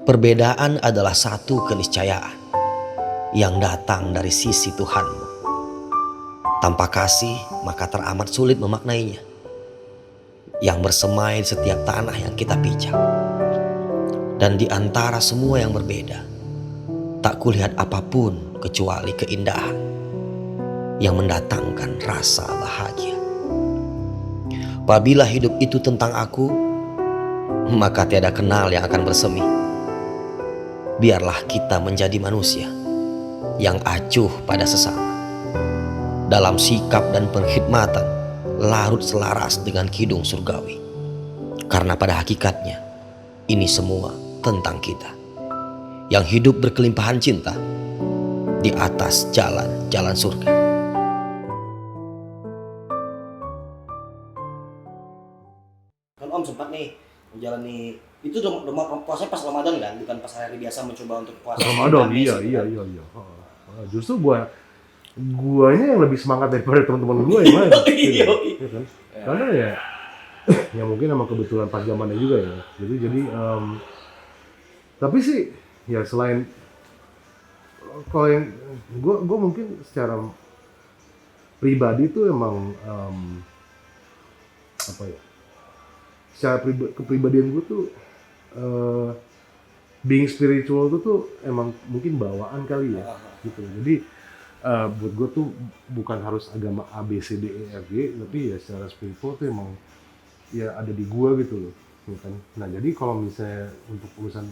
Perbedaan adalah satu keniscayaan yang datang dari sisi Tuhanmu. Tanpa kasih, maka teramat sulit memaknainya. Yang bersemai di setiap tanah yang kita pijak. Dan di antara semua yang berbeda, tak kulihat apapun kecuali keindahan yang mendatangkan rasa bahagia. Apabila hidup itu tentang aku, maka tiada kenal yang akan bersemi. Biarlah kita menjadi manusia yang acuh pada sesama. Dalam sikap dan perkhidmatan larut selaras dengan kidung surgawi. Karena pada hakikatnya ini semua tentang kita yang hidup berkelimpahan cinta di atas jalan-jalan surga. Kan Om sempat nih menjalani itu puasanya pas Ramadan kan, bukan pas hari biasa mencoba untuk puasa. Ramadan, iya. Justru guanya yang lebih semangat daripada teman-teman gue yang lain. Iya. Gitu kan? Karena ya mungkin emang kebetulan pas zamannya juga ya. Jadi tapi sih ya selain kalau yang gue mungkin secara pribadi tuh emang apa ya? Secara kepribadian gue tuh being spiritual tuh emang mungkin bawaan kali ya gitu. Jadi buat gue tuh bukan harus agama A B C D E F G, tapi ya secara spiritual tuh emang ya ada di gue gitu loh, ya kan. Nah jadi kalau misalnya untuk urusan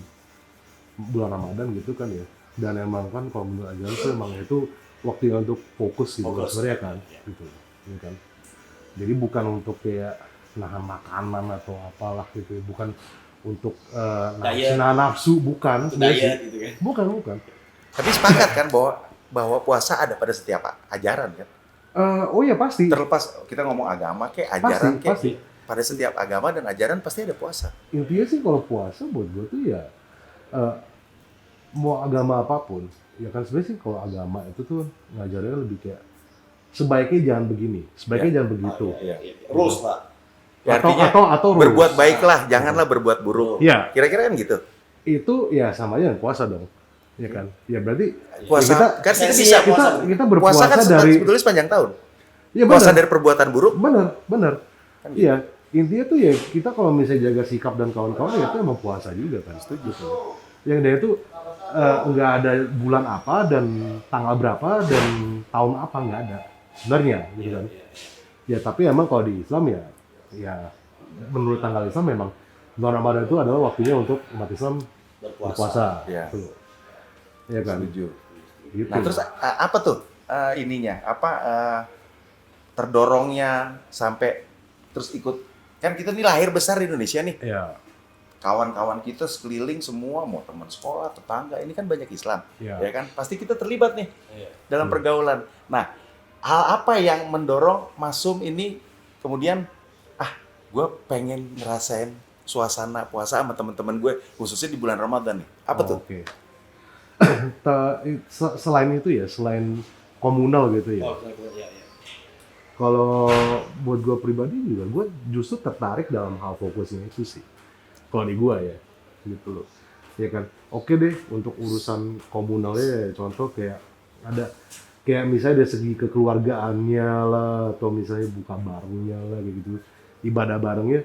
bulan Ramadan gitu kan ya, dan emang kan kalau menurut ajaran tuh emang itu waktunya untuk fokus gitu sebenarnya kan, gitu, ya kan. Jadi nahan untuk kayak nahan makanan atau apalah gitu, bukan untuk nahan nafsu, bukan. Diet gitu kan. Bukan. Tapi sepakat kan bahwa puasa ada pada setiap ajaran kan? Oh ya pasti. Terlepas kita ngomong agama kayak ajaran pasti. Pada setiap agama dan ajaran pasti ada puasa. Intinya sih kalau puasa buat gue tuh ya mau agama apapun, ya kan sebenarnya sih kalau agama itu tuh ngajarinnya lebih kayak sebaiknya jangan begini, sebaiknya jangan begitu. Rules lah. Ya, atau berbuat baiklah, janganlah berbuat buruk. Ya. Kira-kira kan gitu. Itu ya sama aja dengan puasa dong. Ya kan? Ya berarti puasa ya kita berpuasa kan dari sebetulnya sepanjang tahun. Ya, puasa dari perbuatan buruk. Benar. Kan gitu. Iya, intinya tuh ya kita kalau misalnya jaga sikap dan kawan-kawan ya itu emang puasa juga kan. Setuju kan. Yang dia itu nggak ada bulan apa dan tanggal berapa dan tahun apa, nggak ada sebenarnya gitu kan. Ya tapi emang kalau di Islam ya menurut tanggal Islam memang bulan Ramadan itu adalah waktunya untuk umat Islam berpuasa. Ya. Gitu. Ya kan. Setuju. Gitu. Nah terus apa tuh ininya? Terdorongnya sampai terus ikut, kan kita nih lahir besar di Indonesia nih. Ya. Kawan-kawan kita sekeliling semua, mau teman sekolah, tetangga, ini kan banyak Islam, ya kan? Pasti kita terlibat nih dalam pergaulan. Nah, hal apa yang mendorong Masum ini kemudian, gue pengen ngerasain suasana puasa sama teman-teman gue, khususnya di bulan Ramadan nih. Apa tuh? Oke. Selain itu ya, selain komunal gitu ya. Kalau buat gue pribadi juga, gue justru tertarik dalam hal fokusnya itu sih. Kalau di gue ya, gitu loh. Ya kan, oke deh untuk urusan komunalnya, contoh kayak misalnya dari segi kekeluargaannya lah, atau misalnya buka barengnya lah, kayak gitu. Ibadah barengnya,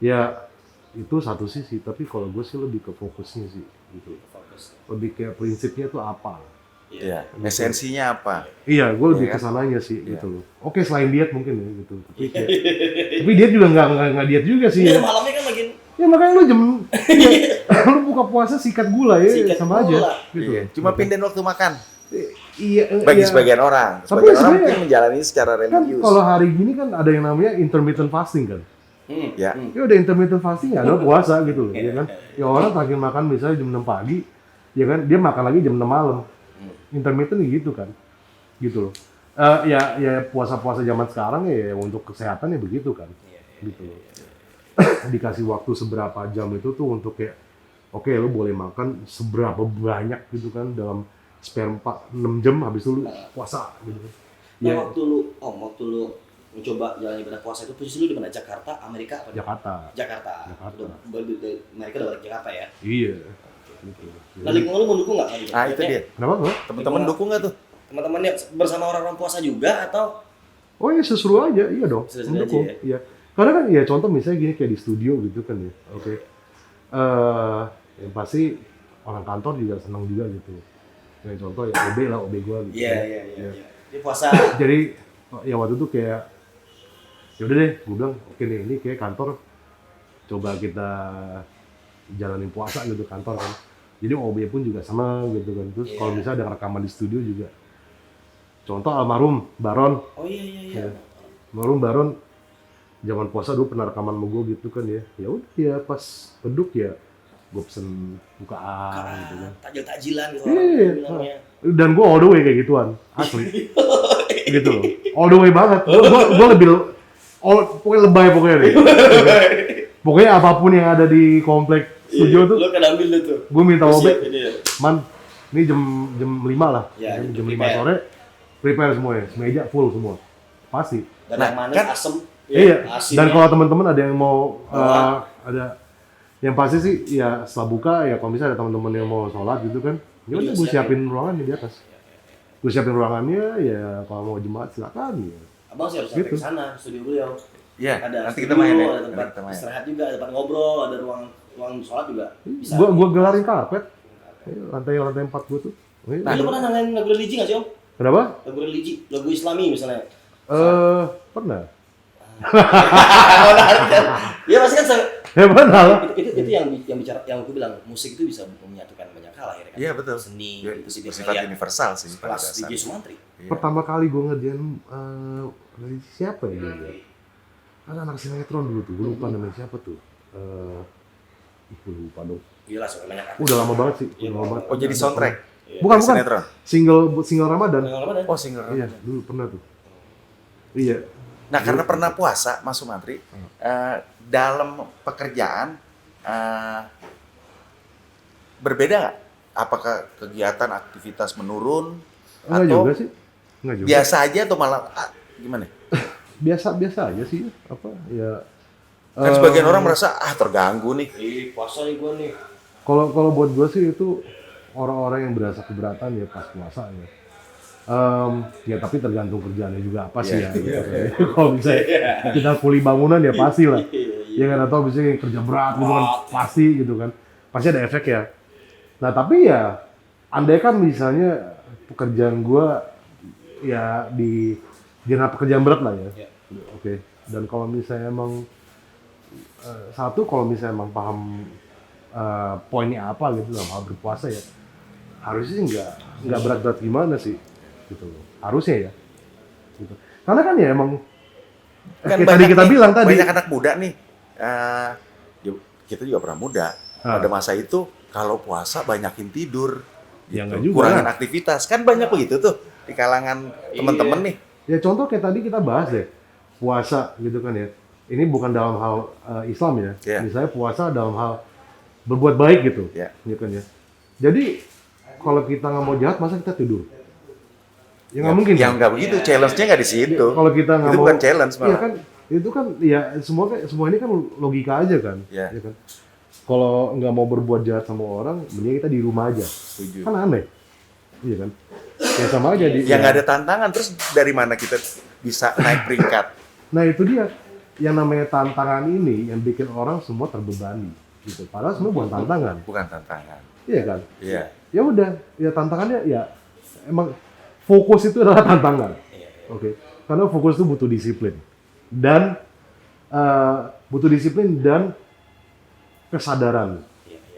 ya itu satu sisi. Tapi kalau gue sih lebih ke fokusnya sih, gitu. Lebih kayak prinsipnya tuh apa. Iya, esensinya apa? Iya, gue lebih kesananya sih, gitu loh. Oke, selain diet mungkin ya, gitu. Tapi diet juga nggak diet juga sih ya. Malamnya kan makin. Ya makanya lu lu buka puasa sikat gula ya, sama aja. Gitu. Iya. Cuma pindahin waktu makan. Iya. Bagi sebagian orang. Sebagian orang mungkin menjalani secara Kan religius. kalau hari gini kan ada yang namanya intermittent fasting kan. Ya. Ya udah intermittent fasting ya ada puasa gitu loh, ya kan. Ya orang terakhir makan misalnya jam 6 pagi, ya kan dia makan lagi jam 6 malam. Intermittent gitu kan. Gitu loh. Ya puasa-puasa zaman sekarang ya untuk kesehatan ya begitu kan. Gitu loh. Dikasih waktu seberapa jam itu tuh untuk kayak oke, lu boleh makan seberapa banyak gitu kan dalam spare 6 jam habis itu lu puasa gitu. Nah, waktu lu mencoba jalan ibadah puasa itu posisi lu di mana? Jakarta, Amerika apa? Jakarta. Mereka udah balik Jakarta ya? Iya. gitu. Nah lingkungan lu mendukung nggak? Nah itu dia. Kenapa gue? Teman-teman dukung nggak tuh? Teman-temannya bersama orang-orang puasa juga atau? Oh ya seseru aja, iya dong, Seru-seru mendukung. aja Iya. Karena kan ya contoh misalnya gini kayak di studio gitu kan ya, oke. Yang pasti orang kantor juga senang juga gitu. Kayak contoh ya OB lah, OB gue gitu. Iya. Di puasa. Jadi ya waktu itu kayak yaudah deh, gue bilang oke nih ini kayak kantor coba kita jalanin puasa gitu kantor kan. Jadi OB pun juga senang gitu kan. Terus kalau misalnya ada rekaman di studio juga. Contoh almarhum Baron. Oh iya. Ya. Almarhum Baron zaman puasa dulu pernah rekaman sama gue gitu kan ya. Ya udah ya pas beduk ya gue pesen bukaan gitu kan. Takjil-takjilan gitu Iya. orang bilangnya. Dan gue all the way kayak gituan, asli. Gitu loh. All the way banget. Gue lebih pokoknya lebay pokoknya deh. Pokoknya apapun yang ada di komplek studio tuh, Lu kan ambil lu tuh. gue minta Lu OB, siap ini ya. man, ini jam 5 lah, Ya, jam 5 prepare. sore, prepare semuanya, meja full semua, pasti. Dan Nah, yang manis kan- asem. Iya. Asin Dan ya. kalau teman-teman ada yang mau Wah. ada, yang pasti sih ya setelah buka ya kalau misalnya ada teman-teman yang mau sholat gitu kan, ya udah Iya, gue siapin. siapin ruangan di atas. Gue siapin ruangannya, ya kalau mau jemaat silakan ya. Abang sih harus Gitu. sampai ke sana studio beliau. Iya. Ada Nanti studio, kita main ya. ada tempat Nanti kita main. istirahat juga, ada tempat ngobrol, ada ruang sholat juga. Bisa. Gue gelarin karpet, lantai 4 gue tuh. Nah, lu pernah nanganin lagu religi nggak sih Om? Kenapa? Lagu religi, lagu Islami misalnya. Pernah. Iya pasti kan Ya pernah lah. itu yang bicara yang aku bilang musik itu bisa menyatukan banyak hal akhirnya kan. Iya betul. Seni Ya, itu sih bersifat biasanya universal sih pada kelas dasarnya. DJ Sumantri. Iya. Pertama kali gue ngerjain religi siapa ya dia? Ada anak sinetron dulu tuh, gue lupa namanya siapa tuh. Gue lupa dong. Gila soalnya banyak artis. Udah lama banget sih. Iya, Udah lama banget. Oh jadi soundtrack? Bukan. Sinetron? Single Ramadan. Yang lama deh. Oh single. Iya, dulu pernah tuh. Iya. Nah karena pernah puasa Mas Sumantri, dalam pekerjaan berbeda nggak? Apakah kegiatan aktivitas menurun Enggak atau juga sih. Enggak juga. biasa aja atau malah gimana? Biasa aja sih. Apa ya? Kan sebagian orang merasa terganggu nih. Puasa nih gua nih. Kalau buat gue sih itu orang-orang yang berasa keberatan ya pas puasa ya. Ya tapi tergantung kerjaannya juga apa sih ya. Gitu. Kalau misalnya kita kuli bangunan ya pasti lah. Ya kan atau misalnya kerja berat gitu kan pasti gitu kan. Pasti ada efek ya. Nah tapi ya andai kan misalnya pekerjaan gue ya di zona pekerjaan berat lah ya. Oke. Dan kalau misalnya emang satu kalau misalnya emang paham poinnya apa gitu dalam hal berpuasa ya harusnya sih nggak berat-berat gimana sih gitu loh harusnya ya gitu. Karena kan ya emang Kan kayak tadi kita bilang tadi banyak anak muda nih. Kita juga pernah muda. Pada masa itu kalau puasa banyakin tidur. Ya, Gitu. nggak juga Kurangin lah. aktivitas. Kan banyak begitu tuh di kalangan teman-teman nih. ya contoh kayak tadi kita bahas deh puasa gitu kan ya ini bukan dalam hal Islam ya Iya. misalnya puasa dalam hal berbuat baik gitu Iya. gitu kan ya jadi kalau kita nggak mau jahat masa kita tidur ya nggak mungkin Yang kan? nggak begitu, challenge-nya nggak di situ. Kalau kita nggak Itu mau bukan challenge malah. iya kan itu kan ya semua ini kan logika aja kan Iya. ya kan kalau nggak mau berbuat jahat sama orang mending kita di rumah aja Setuju. kan aneh iya kan ya sama aja di Yang nggak ada tantangan, terus dari mana kita bisa naik peringkat? nah itu dia yang namanya tantangan ini yang bikin orang semua terbebani gitu padahal semua bukan tantangan Bukan tantangan. iya kan Iya. ya udah ya tantangannya ya emang fokus itu adalah tantangan oke karena fokus itu butuh disiplin dan kesadaran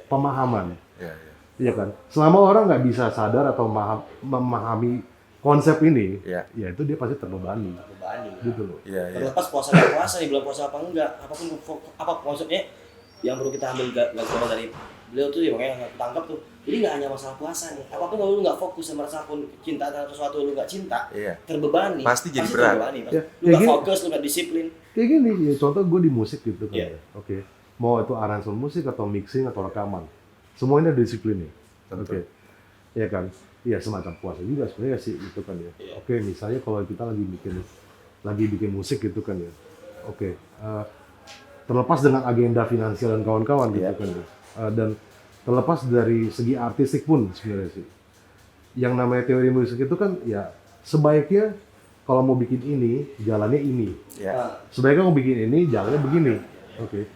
pemahaman Iya, iya. iya kan selama orang nggak bisa sadar atau memahami konsep ini Iya. ya itu dia pasti terbebani Bebani. gitu loh Iya, iya. Terlepas puasa nggak puasa nih, belum puasa apa enggak, apapun apa konsepnya yang perlu kita ambil garis bawah dari beliau tuh ya makanya nggak tangkap tuh. Jadi nggak hanya masalah puasa nih, apapun kalau lu nggak fokus sama rasa pun cinta terhadap sesuatu lu nggak cinta, Iya. terbebani. Pasti jadi berat. Terbebani, pasti. Ya, Lu kayak nggak gini. fokus, lu nggak disiplin. kayak gini ya contoh gue di musik gitu kan Iya. ya. Oke mau itu aransemen musik atau mixing atau rekaman semuanya ada disiplinnya Tentu. oke ya kan iya semacam puasa juga sebenarnya sih itu kan ya Iya. oke misalnya kalau kita lagi bikin musik gitu kan ya oke terlepas dengan agenda finansial dan kawan-kawan gitu Iya. kan ya dan terlepas dari segi artistik pun sebenarnya sih. Yang namanya teori musik itu kan ya sebaiknya kalau mau bikin ini jalannya ini. Ya. Sebaiknya mau bikin ini jalannya begini. Oke.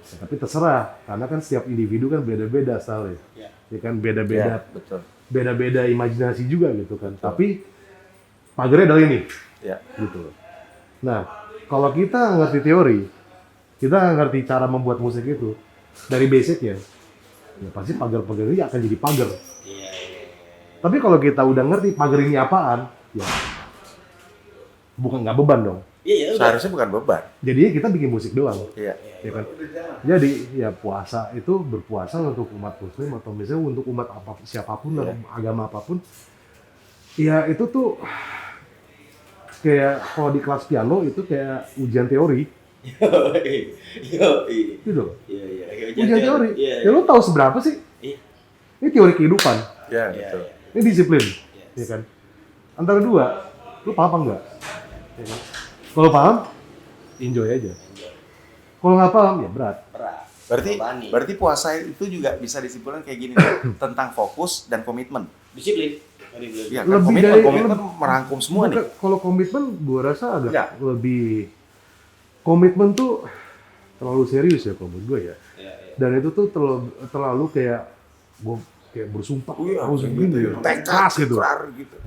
Ya, tapi terserah karena kan setiap individu kan beda-beda style. Ya. Ya kan beda-beda. Ya, betul. Beda-beda imajinasi juga gitu kan. Tapi pagarnya adalah ini. Ya. Gitu. Nah, kalau kita ngerti teori, kita ngerti cara membuat musik itu dari basicnya, ya pasti pagar-pagar ini akan jadi pagar. Iya. Tapi kalau kita udah ngerti pagar ini apaan, ya bukan nggak beban dong. Iya, udah. Seharusnya bukan beban. Jadinya kita bikin musik doang, Iya. ya kan? Jadi ya puasa itu berpuasa untuk umat muslim atau misalnya untuk umat siapapun lah, agama apapun. Ya itu tuh kayak kalau di kelas piano itu kayak ujian teori, Yo, gitu loh. iya. Ujian teori. Iya. Ya lo tahu seberapa sih? Iya. Ini teori kehidupan, Ya, Iya, betul. iya. ini disiplin, Yes. ya kan? Antara dua, lo paham apa enggak? Ya kan? Kalau paham, enjoy aja. Kalau nggak paham, ya berat. Berat. Berarti Terbebani. berarti puasa itu juga bisa disimpulkan kayak gini nih, tentang fokus dan komitmen. Disiplin. Tadi bilang. Iya, kan Lebih komitmen, dari- komitmen merangkum semua nih. Bukan, kalau komitmen, gua rasa agak Ya. lebih komitmen tuh terlalu serius ya kalau menurut gue ya. Iya. Dan itu tuh terlalu kayak gue kayak bersumpah harus kayak begini, gitu ya. Tekad, keras gitu. ikrar gitu.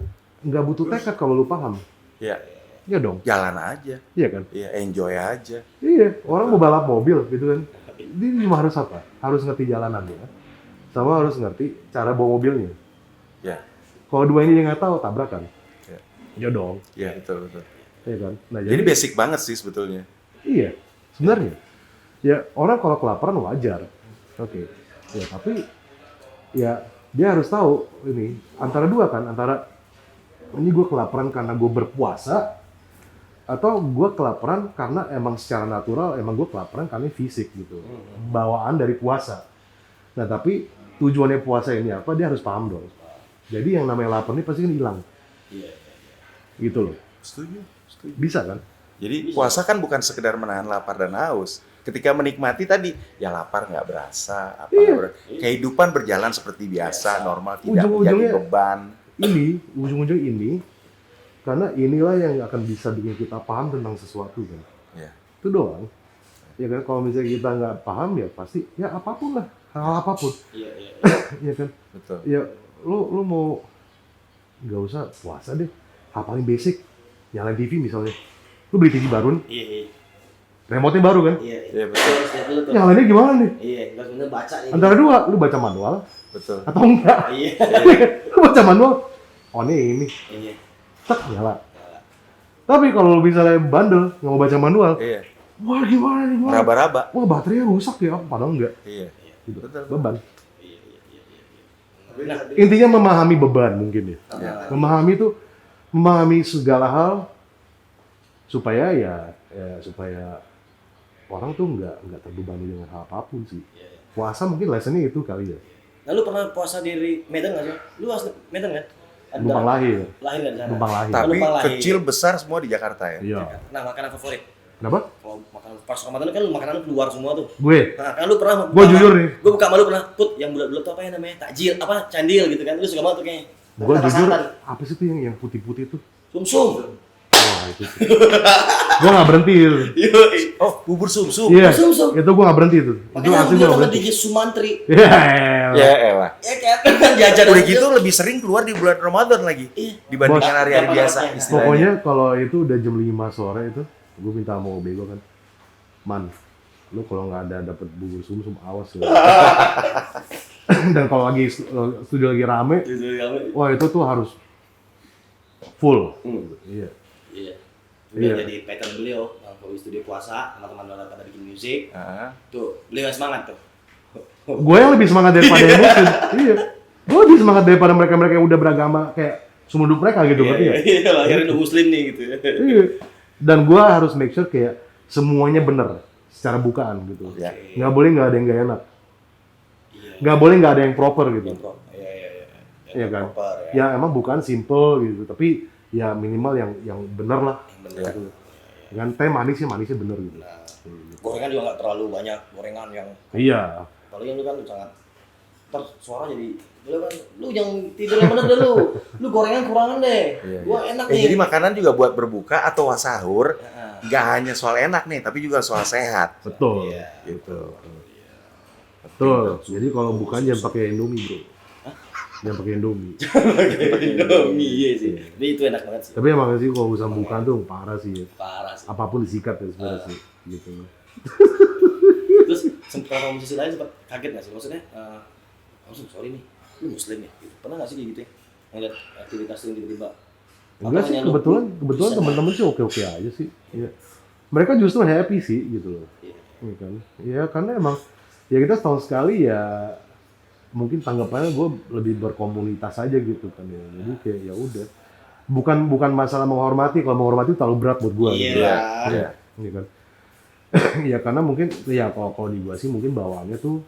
Nggak butuh tekad kalau lu paham. Iya, Iya dong, jalan aja. iya kan? Iya, enjoy aja. Iya, orang mau balap mobil gitu kan. Dia cuma harus apa? Harus ngerti jalanannya, sama harus ngerti cara bawa mobilnya. Ya, Kalau dua ini dia nggak tahu, tabrakan. Ya. Iya dong, iya betul betul. iya kan? Nah, Jadi basic banget sih sebetulnya. iya, sebenarnya. Ya orang kalau kelaparan wajar, oke. Ya tapi ya dia harus tahu ini antara dua kan, antara ini gue kelaparan karena gue berpuasa atau gue kelaparan karena emang secara natural emang gue kelaparan karena fisik gitu, bawaan dari puasa. Nah tapi tujuannya puasa ini apa dia harus paham dong. Jadi yang namanya lapar ini pasti kan hilang, Iya. gitu loh. Setuju, setuju. Bisa kan? Jadi puasa kan bukan sekedar menahan lapar dan haus. Ketika menikmati tadi, ya lapar nggak berasa, apa nggak berasa. Kehidupan berjalan seperti biasa, normal, tidak menjadi Ujung-ujungnya- beban. Ini ujung-ujung ini karena inilah yang akan bisa bikin kita paham tentang sesuatu kan. Ya. Itu doang. Ya kan kalau misalnya kita nggak paham ya pasti ya apapun lah, hal apapun. Iya. Ya kan. Betul. Ya lu mau nggak usah puasa deh. Hal paling basic nyalain TV misalnya. Lu beli TV baru nih, Iya. remote-nya baru kan. Iya. Iya, betul. Terus lihat dulu tuh. Nyalainnya gimana nih? Iya, nggak bener baca nih. Antara dua, lu baca manual Betul. atau enggak? Iya. Lu baca manual, oh ini, Iya. tak nyala. Tapi kalau lu misalnya bandel, nggak mau baca manual, Iya. wah gimana nih gua? Raba-raba. Wah baterainya rusak ya, padahal enggak. Iya. Gitu. Betul. Beban. Nah, Intinya memahami beban mungkin ya. Iya. Memahami segala hal supaya supaya orang tuh nggak terbebani dengan hal apapun sih. Puasa mungkin lessonnya itu kali ya. Nah, lu pernah puasa di Medan nggak sih? Lu asli Medan kan? Numpang lahir. Lahir nggak di sana? Numpang lahir. Tapi Numpang lahir. kecil besar semua di Jakarta ya. Iya. Nah, makanan favorit. Kenapa? Kalau makanan pas Ramadan kan lu makanan keluar semua tuh. Gue. Nah, kan lu pernah Gue jujur nih. Gue buka malu pernah put yang bulat-bulat tuh apa ya namanya? Takjil apa? Candil gitu kan. Lu suka banget tuh kayaknya. Gue Tapi jujur. santan. Apa sih tuh yang putih-putih tuh? Sumsum. Wah itu. Gue nggak berhenti itu. Yoi. Oh, bubur sumsum. Iya. Sum-sum. Itu gue nggak berhenti itu. Itu Makanya asli aku gue bilang nggak sama berhenti. DJ Sumantri. Ya. Ya elah. Ya kan jajan Udah aja. gitu lebih sering keluar di bulan Ramadan lagi Iya. dibandingkan Bos. hari-hari Dapat biasa dapatnya. istilahnya. Pokoknya kalau itu udah jam 5 sore itu, gue minta mau bego kan. Man, lu kalau nggak ada dapet bubur sumsum awas lu. Dan kalau lagi studio lagi rame, wah itu tuh harus full. Iya. Iya. Iya. Udah jadi pattern beliau kalau di studio puasa sama teman-teman pada bikin musik. Heeh. Tuh, beliau yang semangat tuh. Gue yang lebih semangat daripada yang muslim. Iya. Gue lebih semangat daripada mereka-mereka yang udah beragama kayak seumur hidup mereka gitu, berarti ya. Iya, lahirin udah muslim nih gitu. Iya. Dan gue harus make sure kayak semuanya bener secara bukaan gitu. Ya. Nggak boleh nggak ada yang nggak enak. Iya. Nggak boleh nggak ada yang proper gitu. Iya. Iya kan? Proper, ya. Ya emang bukan simple gitu, tapi ya minimal yang bener lah. Bener. Gitu. Dengan teh manisnya bener gitu. Gorengan juga nggak terlalu banyak gorengan yang Iya. apalagi yang lu kan sangat ntar suara jadi beliau kan lu yang tidur yang bener deh lu gorengan kurangan deh. Iya, Gua enak nih. Jadi makanan juga buat berbuka atau sahur, Nah, nggak hanya soal enak nih, tapi juga soal sehat. Betul. Iya. Gitu. Betul. Jadi kalau bukan jangan pakai Indomie, Bro. Jangan pakai Indomie. Indomie iya sih. Tapi itu enak banget sih. Tapi emang sih kalau urusan bukan tuh parah sih. Ya. Parah sih. Apapun disikat ya sebenarnya sih. Gitu. Terus kalau musisi lain sempat kaget nggak sih? Maksudnya, langsung sorry nih, lu muslim ya? Gitu. Pernah nggak sih kayak gitu ya? Ngeliat aktivitas lu yang tiba-tiba? Enggak sih, Makanya lu kebetulan bisa. teman-teman sih oke-oke aja sih. Iya. Mereka justru happy sih gitu loh. Iya. Iya kan? Ya karena emang ya kita setahun sekali ya mungkin tanggapannya gue lebih berkomunitas aja gitu kan ya. Jadi kayak ya udah. Bukan masalah menghormati, kalau menghormati terlalu berat buat gue. Iya. Gitu. Iya, iya kan. Ya karena mungkin ya kalau di gue sih mungkin bawaannya tuh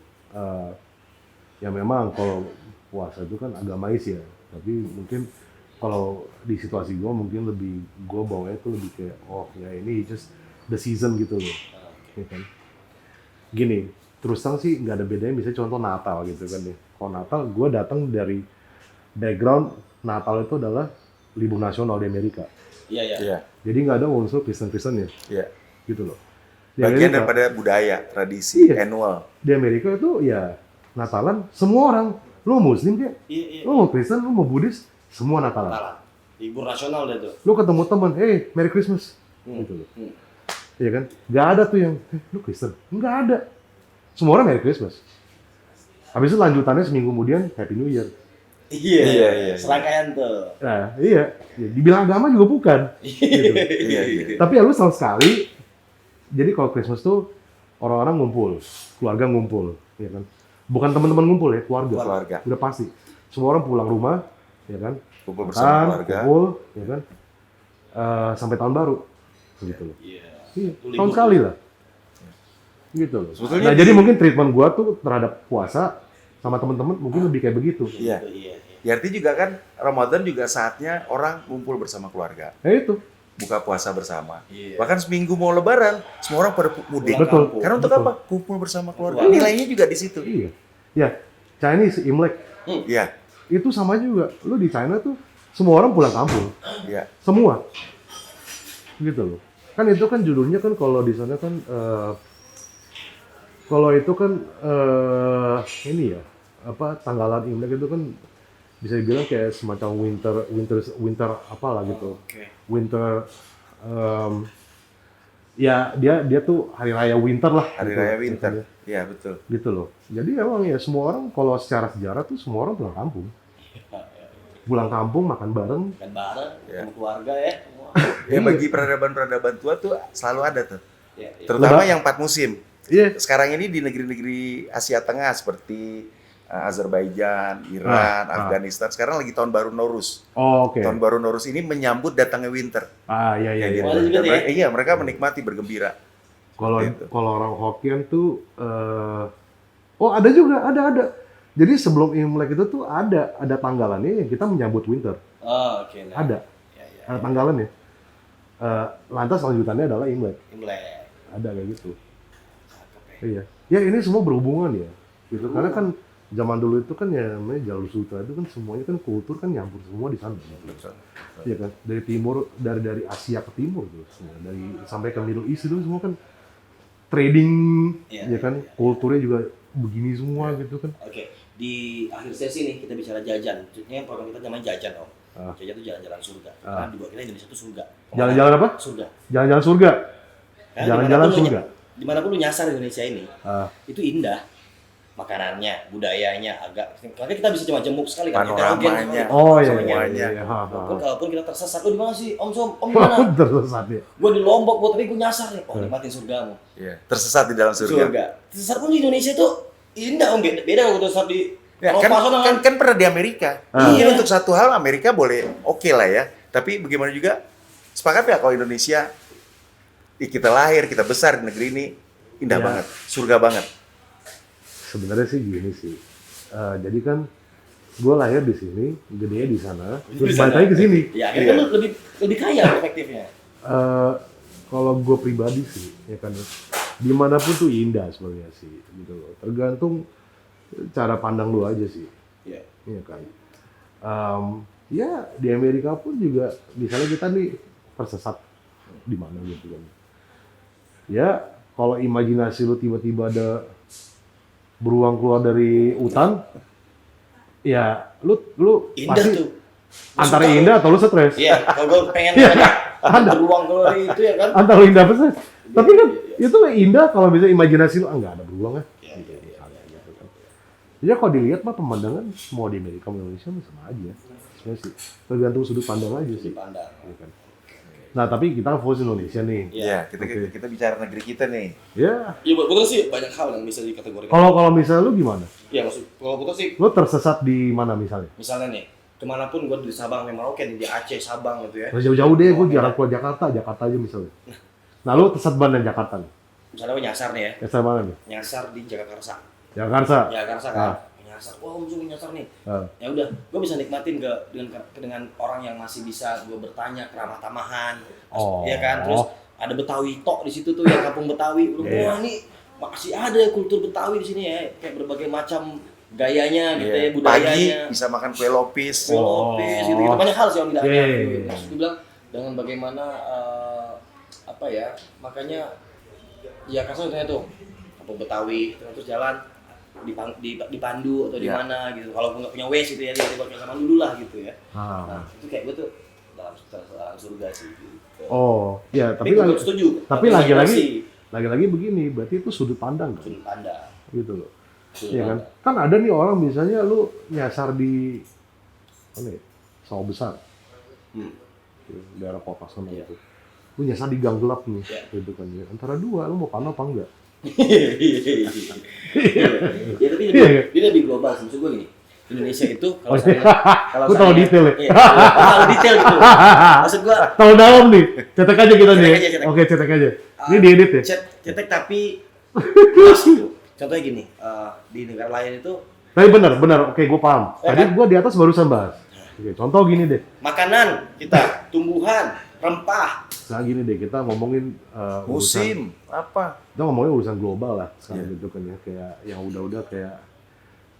ya memang kalau puasa itu kan agamais ya. Tapi mungkin kalau di situasi gue mungkin lebih gue bawanya tuh lebih kayak oh ya ini just the season gitu loh. Ya kan? Gini, terus terang sih nggak ada bedanya misalnya contoh Natal gitu kan ya. Kalau Natal gue datang dari background Natal itu adalah libur nasional di Amerika. Iya, iya. Iya. Jadi nggak ada unsur Kristen-Kristen ya, Iya. gitu loh. Di Bagian Amerika- daripada budaya, tradisi, Iya. annual. di Amerika itu ya Natalan semua orang, lu mau Muslim kayak, Iya, iya. lu mau Kristen, lu mau Buddhis, semua Natalan. Natal. Libur nasional deh tuh. Lu ketemu teman, hey Merry Christmas, Hmm. gitu loh. Hmm. Iya kan? Gak ada tuh yang, lu Kristen? Nggak ada. Semua orang Merry Christmas. Habis itu lanjutannya seminggu kemudian Happy New Year. Iya, Iya, iya. Serangkaian tuh. Nah, iya. Ya, dibilang agama juga bukan. Gitu. Iya, iya. Tapi ya lu setahun sekali. Jadi kalau Christmas tuh orang-orang ngumpul, keluarga ngumpul, ya kan? Bukan teman-teman ngumpul ya, keluarga. Keluarga. Udah pasti. Semua orang pulang rumah, ya kan? Kumpul bersama Makan, keluarga. kumpul, ya kan? Sampai tahun baru, gitu loh. Iya. Iya, Itu tahun libur. sekali lah. Gitu loh. Sebetulnya Nah, di- jadi mungkin treatment gua tuh terhadap puasa sama teman-teman mungkin lebih kayak begitu. Iya. Iya, iya. Ya, artinya juga kan Ramadan juga saatnya orang kumpul bersama keluarga. Nah, itu. Buka puasa bersama. Iya. Bahkan seminggu mau lebaran, semua orang pada mudik. Pulang Betul. kampung. Karena untuk Betul. apa? Kumpul bersama keluarga. Keluarga. Nilainya juga di situ. Iya. Ya, Chinese Imlek Iya. itu sama juga. Lu di China tuh semua orang pulang kampung. Iya. Semua. Gitu loh. Kan itu kan judulnya kan kalau di sana kan kalau itu kan ini ya, apa tanggalan Imlek itu kan bisa dibilang kayak semacam winter apalah gitu. Oke. Winter ya dia tuh hari raya winter lah. Hari gitu. raya winter. Iya, betul. Gitu loh. Jadi emang ya semua orang kalau secara sejarah tuh semua orang pulang kampung. Pulang kampung makan bareng. Kan bareng Iya. sama keluarga ya. Semua. Ya, bagi peradaban-peradaban tua tuh selalu ada tuh. Iya, iya. Terutama Leba- yang 4 musim. Iya. Sekarang ini di negeri-negeri Asia Tengah seperti Azerbaijan, Iran, Ah. Afghanistan. Sekarang lagi tahun baru Norus. Oh, oke. Tahun baru Norus ini menyambut datangnya winter. Iya iya iya. Gitu. Ada juga Dan tuh ya? iya, mereka menikmati bergembira. Kalau Gitu. kalau orang Hokkien tuh oh ada juga ada. Jadi sebelum Imlek itu tuh ada tanggalannya yang kita menyambut winter. Oh, oke. Nah. Ada Iya, iya. ada tanggalannya. Lantas lanjutannya adalah Imlek. Imlek. Ada kayak gitu. Cakep ya. Iya. Ya ini semua berhubungan ya. Gitu. Karena kan zaman dulu itu kan ya namanya Jalur Sutra itu kan semuanya kan kultur kan nyampur semua di sana. Betul. Iya kan. Dari timur dari Asia ke timur tuh semua. Dari sampai ke Middle East itu semua kan trading Iya, ya kan. iya. Kulturnya juga begini semua gitu kan. Oke, di akhir sesi nih kita bicara jajan. Maksudnya program kita namanya jajan, Om. Ah. Jajan itu jalan-jalan surga. Ah. Karena di buat kita Indonesia itu surga. Jalan-jalan apa? Surga. Jalan-jalan surga. Karena Jalan-jalan dimanapun lu- surga. Dimanapun lu nyasar di Indonesia ini, Ah, itu indah. Makanannya, budayanya, agak. Makanya kita bisa cuma jemuk sekali kan. heterogen Panoramanya. sekali. oh iya Semuanya. iya, iya. Ha, ha. Kalaupun kita tersesat, lu di mana sih? Om Som, Om di mana? Tersesat ya. Gue di Lombok, buat tapi gue nyasar nih. Oh, nikmatin surgamu. Iya, tersesat di dalam surga. Surga. Tersesat pun di Indonesia tuh indah, Om. Beda kalau tersesat di Ya, Eropa kan, sana kan, kan pernah di Amerika. Ah. Mungkin Iya. untuk satu hal Amerika boleh oke lah ya. Tapi bagaimana juga sepakat ya kalau Indonesia kita lahir, kita besar di negeri ini indah Iya. banget, surga banget. Sebenarnya sih gini sih. Jadi kan gue lahir di sini, gedenya di sana, terus balik lagi ke sini. Ya, akhirnya kan lu lebih kaya perspektifnya. Kalau gue pribadi sih, ya kan, dimanapun tuh indah sebenarnya sih, gitu loh. Tergantung cara pandang lu aja sih. Iya. Iya kan. Ya di Amerika pun juga misalnya kita nih tersesat di mana gitu kan. Ya kalau imajinasi lu tiba-tiba ada beruang keluar dari hutan, ya lu Indah pasti tuh. antara Suka indah atau lu stres. Iya, kalau gue pengen Iya, ada beruang keluar dari itu ya kan. Antara indah apa stres. Tapi kan itu indah kalau bisa imajinasi lu nggak ada beruang ya. Ya kalau dilihat mah pemandangan mau di Amerika mau di Indonesia mah sama aja. Sebenarnya sih tergantung sudut pandang aja sih. Dipandang. Iya kan. Nah tapi kita fokus Indonesia nih. Iya, Oke. kita bicara negeri kita nih. Ya. Iya, betul sih banyak hal yang bisa dikategorikan. Kalau misalnya lu gimana? Iya, maksud kalau betul sih Lu tersesat di mana misalnya? misalnya nih, kemanapun gue di Sabang sampai Merauke nih, di Aceh, Sabang gitu ya. Nah, jauh-jauh deh, gue jarang keluar Jakarta aja misalnya. Nah lu tersesat mana Jakarta nih? Misalnya gue nyasar nih ya, Nyasar mana nih? nyasar di Jagakarsa. Jakarta. Jagakarsa kan, nyasar. Wah, musuh nyasar nih. Ah. Ya udah, gue bisa nikmatin dengan orang yang masih bisa gue bertanya keramah tamahan, Oh. ya kan. Terus ada Betawi tok di situ tuh yang kampung Betawi. Iya. Wah ini masih ada kultur Betawi di sini ya, kayak berbagai macam gayanya gitu ya, Iya. Pagi budayanya. bisa makan kue lopis. Kue lopis gitu, gitu. Banyak hal sih yang tidak Iya, ada. iya, iya. Terus dia bilang dengan bagaimana apa ya, makanya ya kasarnya tuh kampung Betawi terus jalan dipandu atau di Iya. mana gitu. Kalau nggak punya WC gitu ya dia pakai sama dulu lah gitu ya. Ah. Nah, itu kayak gue tuh dalam surga sih gitu. Oh, ya Tapi tapi gue setuju. tapi lagi-lagi begini, berarti itu sudut pandang kan, sudut pandang. gitu loh. Sudut Iya kan? pandang. Kan ada nih orang misalnya lu nyasar di mana ya? Sawah besar, Hmm. daerah kota sana Iya. gitu. Lu nyasar di gang gelap nih, Iya. gitu kan ya. Antara dua, lu mau panah apa enggak? Ya tapi Iya. dia lebih global sih. Maksud gue gini, Indonesia itu Oh, kalau iya. saya Lu tahu detail ya? Iya, tahu detail gitu. Maksud gue Tahu dalam nih, cetek aja kita nih. Cetek aja, cetek. Oke, cetek aja. Ini diedit ya? cetek tapi pas gitu. Contohnya gini, di negara lain itu Tapi benar. Oke, gue paham. Tadi gue di atas barusan bahas. Oke, contoh gini deh. makanan kita, tumbuhan, rempah. Nah gini deh, kita ngomongin Musim apa? kita ngomongin urusan global lah sekarang Iya. gitu kan ya, kayak yang udah kayak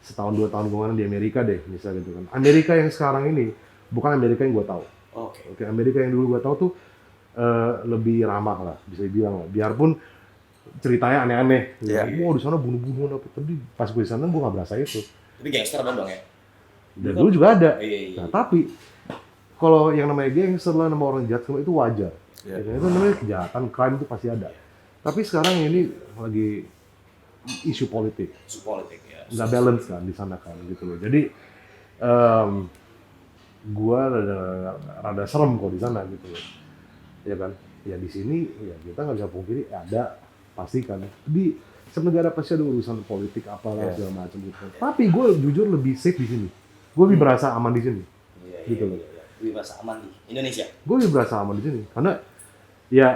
setahun 2 tahun kemarin di Amerika deh misalnya gitu kan. Amerika yang sekarang ini bukan Amerika yang gue tahu. Oke. Oke, Amerika yang dulu gue tahu tuh lebih ramah lah, bisa dibilang lah. Biarpun ceritanya aneh-aneh. Gitu. Iya. Wah di sana bunuh-bunuhan apa? Tapi pas gue di sana gue nggak berasa itu. Tapi gangster dong ya. Dan dulu juga ada. Iya. Nah tapi kalau yang namanya gangster lah, nama orang jahat semua itu wajar. Iya. Ya, itu namanya kejahatan, crime itu pasti ada. Tapi sekarang ini lagi isu politik, Isu politik ya. nggak balance kan di sana kan gitu loh. Jadi gua rada serem kok di sana gitu loh. Ya kan? Ya di sini ya kita nggak bisa pungkiri ada pasti kan. Di setiap negara pasti ada urusan politik apalah Iya. segala macam gitu. Tapi gue jujur lebih safe di sini. Gue lebih berasa aman di sini. Iya, Gitu loh. iya. Lebih merasa aman di Indonesia. Gue lebih berasa aman di sini karena ya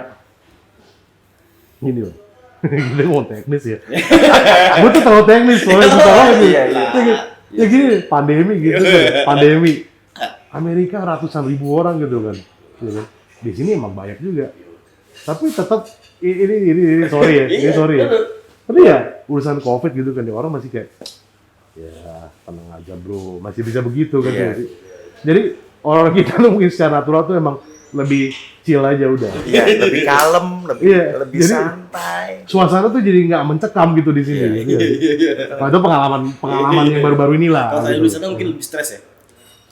gini loh. Kita mau teknis ya. Gue tuh terlalu teknis soalnya susah banget nih. Iya, iya. Ya gini, pandemi gitu kan. Pandemi. Amerika ratusan ribu orang gitu kan. Gitu kan. Di sini emang banyak juga. Tapi tetap ini sorry ya. Ini sorry ya. Tapi ya urusan Covid gitu kan, orang masih kayak ya tenang aja bro, masih bisa begitu kan. Iya. Jadi orang kita tuh mungkin secara natural tuh emang lebih chill aja udah. Iya, lebih kalem, Iya, lebih jadi- santai. Suasana tuh jadi nggak mencekam gitu di sini. Iya. Nah, itu pengalaman yang baru-baru inilah. Kalau saya gitu. di sana mungkin lebih stres ya.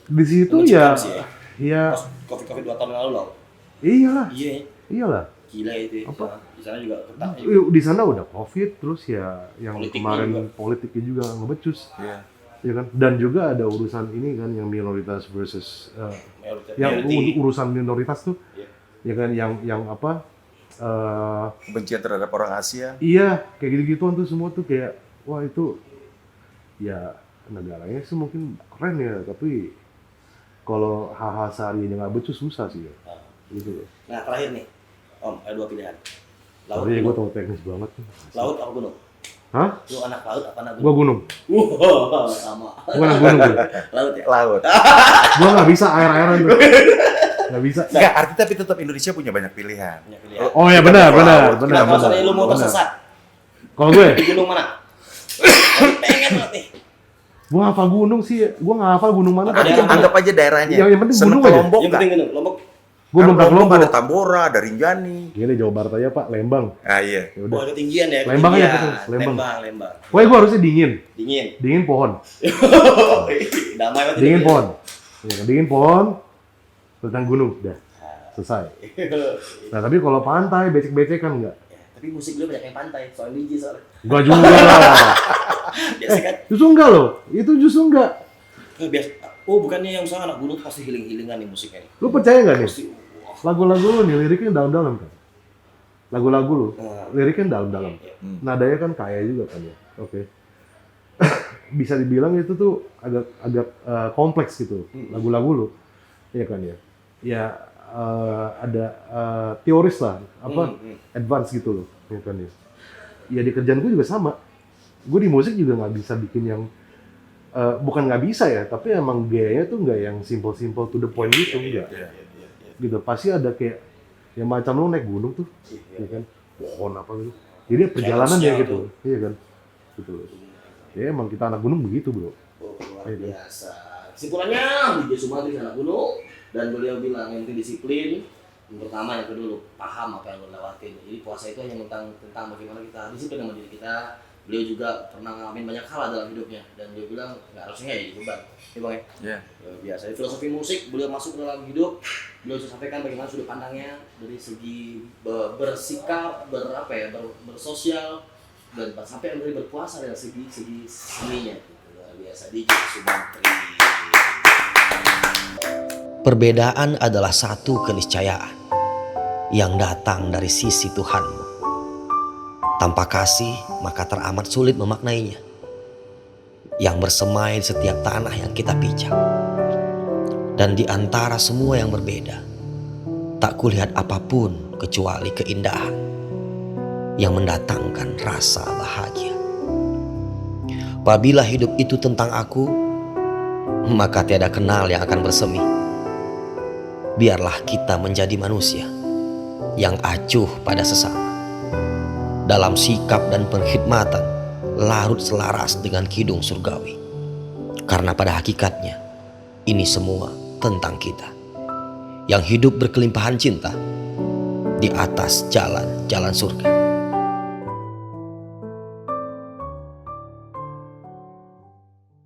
Di situ Mencekam ya, sih ya. ya Pas Covid 2 tahun lalu loh. iyalah, Iya, iyalah. gila itu. Apa? Di sana juga ketat. Di sana udah Covid, terus ya yang Politiknya kemarin juga. politiknya juga ngebecus, Iya. ya kan? Dan juga ada urusan ini kan yang minoritas versus yang urusan minoritas tuh, Iya. ya kan yang apa? Kebencian terhadap orang Asia. Iya, kayak gitu-gituan tuh semua tuh kayak wah itu ya negaranya sih mungkin keren ya, tapi kalau hal-hal sehari-hari nggak becus susah sih ya. Nah. Gitu loh. Nah, terakhir nih. Om, ada 2 pilihan. Laut, Sorry, gue gunung. tau teknis banget. Laut apa gunung? Hah? Lu anak laut apa anak Gue gunung? gunung. Sama. Gue anak gunung. Laut ya? Laut. Gue nggak bisa air-airan tuh. Nggak bisa. Enggak, arti tapi tetap Indonesia punya banyak pilihan. Punya pilihan. Oh ya benar. Nah, kalau misalnya lu mau benar. tersesat, Kalau gue, di gunung mana? pengen banget nih. Gua hafal gunung sih, gua nggak hafal gunung mana. Anggap aja daerahnya. Yang penting Seneng gunung ke aja. Lombok Yang nggak? penting gunung, Lombok. Gua belum pernah ke Lombok Lombok. ada Tambora, ada Rinjani. Gini Jawa Barat aja Pak, Lembang. Ah iya. Ya udah. Wah, ketinggian ya. Lembang aja, ketinggian. betul. Lembang. Lembang. Pokoknya gua harusnya dingin, Dingin. dingin pohon, Damai banget. dingin hidupnya. pohon, ya, kan? Dingin pohon, tentang gunung, dah selesai. Nah tapi kalau pantai, becek-becekan enggak? Ya, tapi musik gue banyak yang pantai, soal biji soalnya. Enggak juga lah. Biasa kan? Justru enggak loh, itu justru enggak. Biasa. Oh, bukannya yang misalnya anak gunung pasti healing-healingan nih musiknya nih. Lu percaya nggak nih? Pasti, wah. Lagu-lagu lu nih liriknya dalam-dalam kan? Lagu-lagu lu, Nah. liriknya dalam-dalam. Nadanya kan kaya juga kan ya. Oke. Bisa dibilang itu tuh agak kompleks gitu. Lagu-lagu lu. Iya kan ya. Ya ada teoris lah, apa advance gitu loh, ya kan ya. Ya di kerjaan gue juga sama. Gue di musik juga nggak bisa bikin yang bukan nggak bisa ya, tapi emang gayanya tuh nggak yang simple to the point gitu, enggak. Gitu pasti ada kayak yang macam lu naik gunung tuh, ya kan, pohon apa gitu. Jadi perjalanan ya gitu, iya kan, gitu. Ya emang kita anak gunung begitu bro. Oh, luar biasa. Kesimpulannya, DJ Sumantri anak gunung dan beliau bilang yang penting disiplin. Yang pertama, yang kedua, paham apa yang lo lewatin. Jadi puasa itu hanya tentang bagaimana kita disiplin sama diri kita. Beliau juga pernah ngalamin banyak hal dalam hidupnya dan dia bilang nggak harusnya jadi beban. Ya bang ya. Iya. Biasa. Di filosofi musik beliau masuk dalam hidup. Beliau sampaikan bagaimana sudut pandangnya dari segi bersikap, bersosial dan sampai dari berpuasa dari segi seninya. Luar biasa DJ Sumantri. Perbedaan adalah satu keniscayaan yang datang dari sisi Tuhanmu. Tanpa kasih, maka teramat sulit memaknainya. Yang bersemai di setiap tanah yang kita pijak. Dan di antara semua yang berbeda, tak kulihat apapun kecuali keindahan yang mendatangkan rasa bahagia. Apabila hidup itu tentang aku, maka tiada kenal yang akan bersemi. Biarlah kita menjadi manusia yang acuh pada sesama. Dalam sikap dan pengkhidmatan larut selaras dengan kidung surgawi. Karena pada hakikatnya ini semua tentang kita yang hidup berkelimpahan cinta di atas jalan-jalan surga.